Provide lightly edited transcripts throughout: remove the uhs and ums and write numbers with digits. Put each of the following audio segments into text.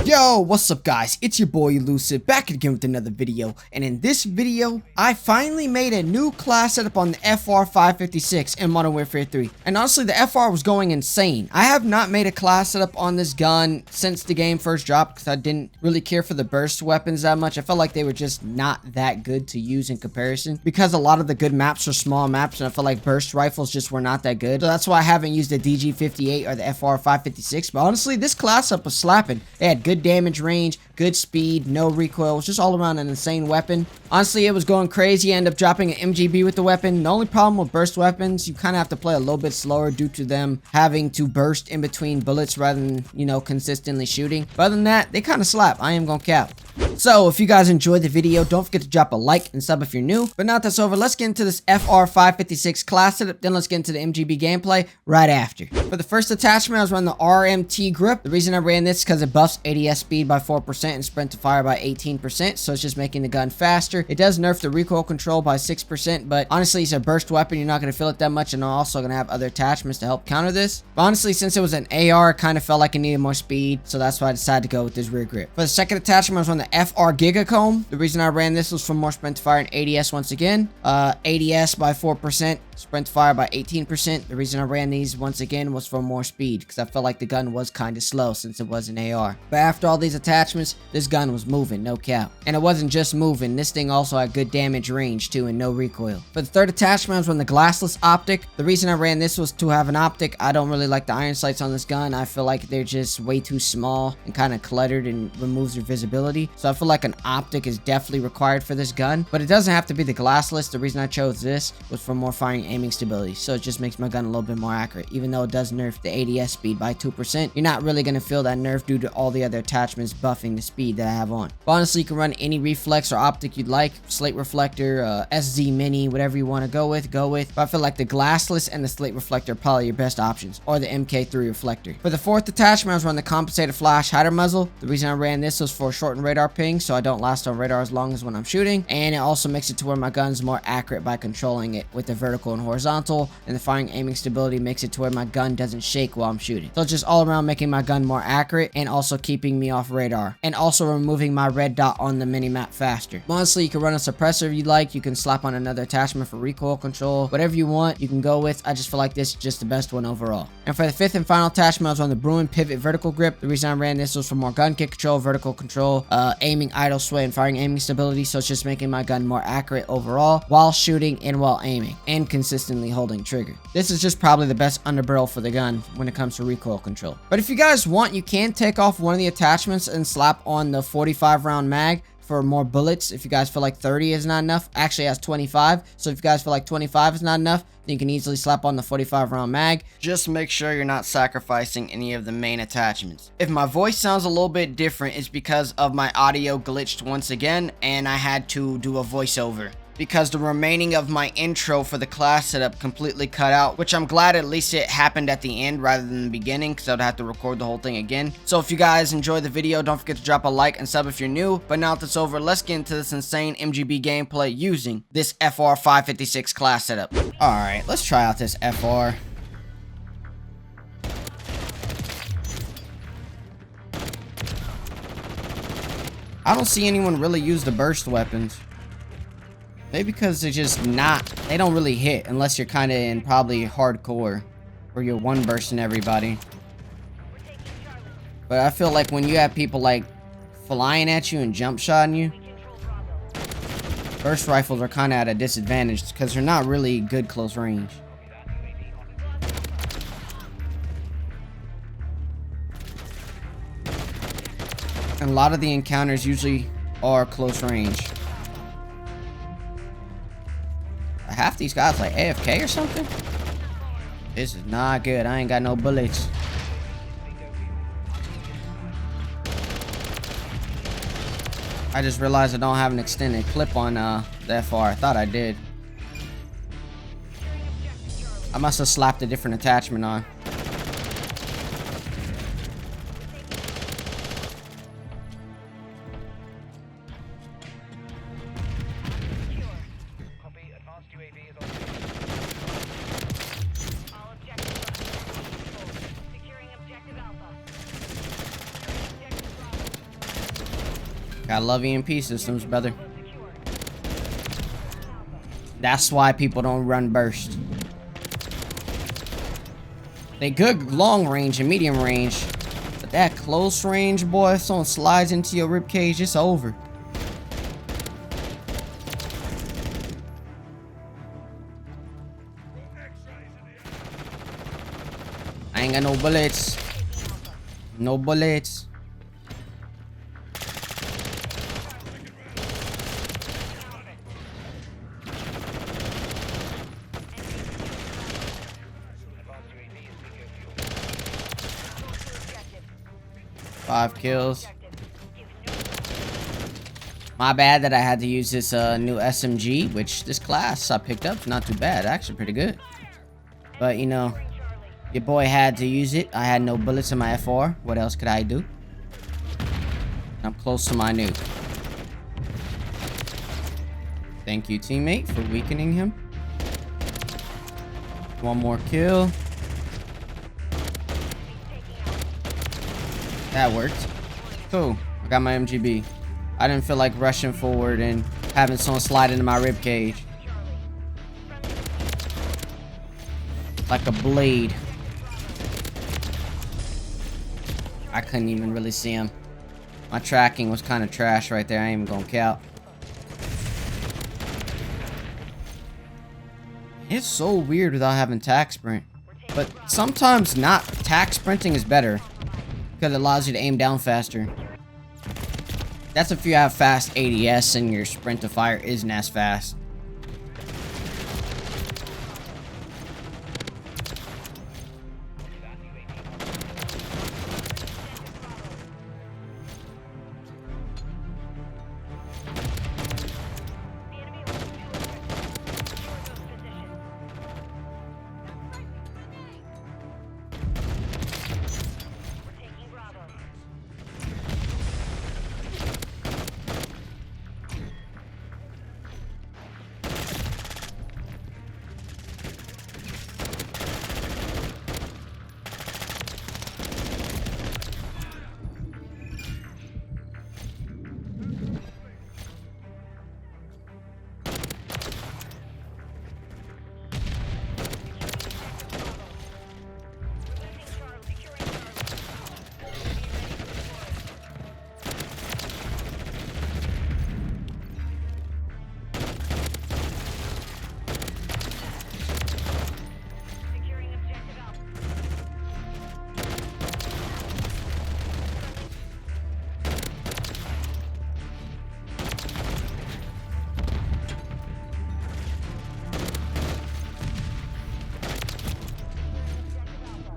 Yo, what's up guys? It's your boy Elusiive back again with another video, and in this video, I finally made a new class setup on the FR556 in Modern Warfare 3. And honestly, the FR was going insane. I have not made a class setup on this gun since the game first dropped because I didn't really care for the burst weapons that much. I felt like they were just not that good to use in comparison because a lot of the good maps are small maps, and I felt like burst rifles just were not that good. So that's why I haven't used the DG58 or the FR556. But honestly, this class setup was slapping. They had good damage range, good speed, no recoil. It was just all around an insane weapon. Honestly, it was going crazy. I ended up dropping an MGB with the weapon. The only problem with burst weapons, you kind of have to play a little bit slower due to them having to burst in between bullets rather than, you know, consistently shooting. But other than that, they kind of slap. I am gonna cap. So, if you guys enjoyed the video, don't forget to drop a like and sub if you're new. But now that's over, let's get into this FR556 class setup, then let's get into the MGB gameplay right after. For the first attachment, I was running the RMT grip. The reason I ran this is because it buffs ADS speed by 4% and sprint to fire by 18%, so it's just making the gun faster. It does nerf the recoil control by 6%, but honestly, it's a burst weapon. You're not going to feel it that much, and I'm also going to have other attachments to help counter this. But honestly, since it was an AR, it kind of felt like it needed more speed, so that's why I decided to go with this rear grip. For the second attachment, I was running the FR Gigacomb. The reason I ran this was for more sprint to fire and ADS once again. ADS by 4%, sprint to fire by 18%. The reason I ran these once again was for more speed because I felt like the gun was kind of slow since it was an AR. But after all these attachments, this gun was moving, no cap. And it wasn't just moving, this thing also had good damage range too and no recoil. For the third attachment, I was running the glassless optic. The reason I ran this was to have an optic. I don't really like the iron sights on this gun. I feel like they're just way too small and kind of cluttered and removes your visibility. So I feel like an optic is definitely required for this gun, but it doesn't have to be the glassless. The reason I chose this was for more firing aiming stability, so it just makes my gun a little bit more accurate. Even though it does nerf the ADS speed by 2%, you're not really going to feel that nerf due to all the other attachments buffing the speed that I have on. But honestly, you can run any reflex or optic you'd like, slate reflector, SZ mini, whatever you want to go with. But I feel like the glassless and the slate reflector are probably your best options, or the MK3 reflector. For the fourth attachment, I was running the compensated flash hider muzzle. The reason I ran this was for shortened radar ping, so I don't last on radar as long as when I'm shooting, and it also makes it to where my gun's more accurate by controlling it with the vertical and horizontal, and the firing aiming stability makes it to where my gun doesn't shake while I'm shooting. So it's just all around making my gun more accurate and also keeping me off radar, and also removing my red dot on the mini-map faster. Honestly, you can run a suppressor if you like. You can slap on another attachment for recoil control. Whatever you want, you can go with. I just feel like this is just the best one overall. And for the fifth and final attachment, I was on the Bruin Pivot vertical grip. The reason I ran this was for more gun kick control, vertical control, aiming, idle sway, and firing aiming stability, so it's just making my gun more accurate overall while shooting and while aiming, and consistently holding trigger. This is just probably the best underbarrel for the gun when it comes to recoil control. But if you guys want, you can take off one of the attachments and slap on the 45 round mag for more bullets. If you guys feel like 30 is not enough, actually it has 25, so if you guys feel like 25 is not enough, then you can easily slap on the 45 round mag. Just make sure you're not sacrificing any of the main attachments. If my voice sounds a little bit different, it's because of my audio glitched once again, and I had to do a voiceover because the remaining of my intro for the class setup completely cut out, which I'm glad at least it happened at the end rather than the beginning, because I'd have to record the whole thing again. So if you guys enjoyed the video, don't forget to drop a like and sub if you're new. But now that it's over, let's get into this insane MGB gameplay using this FR556 class setup. Alright, let's try out this FR. I don't see anyone really use the burst weapons. Maybe because they're just they don't really hit unless you're kind of in probably hardcore where you're one bursting everybody. But I feel like when you have people like flying at you and jump shotting you, burst rifles are kind of at a disadvantage because they're not really good close range. And a lot of the encounters usually are close range. Half these guys like AFK or something? This is not good. I ain't got no bullets. I just realized I don't have an extended clip on the FR. I thought I did. I must have slapped a different attachment on. Gotta love EMP systems, brother. That's why people don't run burst. They good long range and medium range, but that close range, boy, if someone slides into your rib cage, it's over. I ain't got no bullets. No bullets. Five kills. My bad that I had to use this new SMG, which this class I picked up. Not too bad, actually pretty good. But you know, your boy had to use it. I had no bullets in my FR. What else could I do? I'm close to my nuke. Thank you, teammate, for weakening him. One more kill. That worked. Cool. I got my MGB. I didn't feel like rushing forward and having someone slide into my rib cage. Like a blade. I couldn't even really see him. My tracking was kind of trash right there. I ain't even gonna count. It's so weird without having tac sprint. But sometimes not tac sprinting is better. Because it allows you to aim down faster. That's if you have fast ADS and your sprint to fire isn't as fast.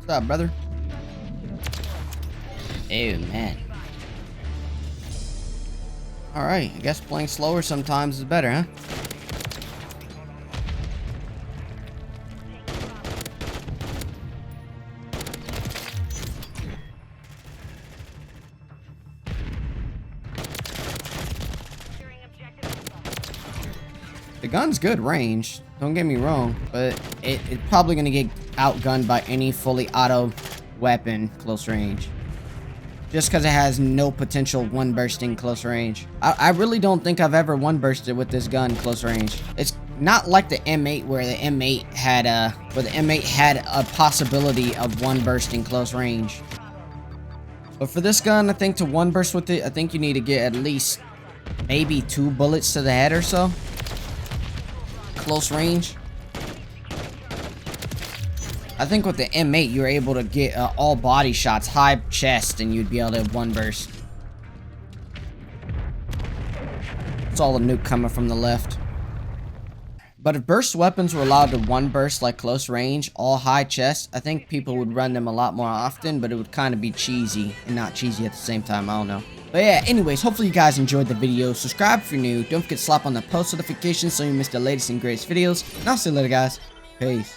What's up, brother? Oh, man. Alright, I guess playing slower sometimes is better, huh? The gun's good range, don't get me wrong, but it's probably gonna get outgunned by any fully auto weapon close range. Just because it has no potential one bursting close range. I really don't think I've ever one bursted with this gun close range. It's not like the M8 where the M8 had a possibility of one bursting close range. But for this gun, I think to one burst with it, I think you need to get at least maybe 2 bullets to the head or so. Close range. I think with the M8, you're able to get all body shots, high chest, and you'd be able to one burst. It's all a nuke coming from the left. But if burst weapons were allowed to one burst like close range, all high chest, I think people would run them a lot more often, but it would kind of be cheesy and not cheesy at the same time. I don't know. But yeah, anyways, hopefully you guys enjoyed the video. Subscribe if you're new. Don't forget to slap on the post notifications so you miss the latest and greatest videos. And I'll see you later, guys. Peace.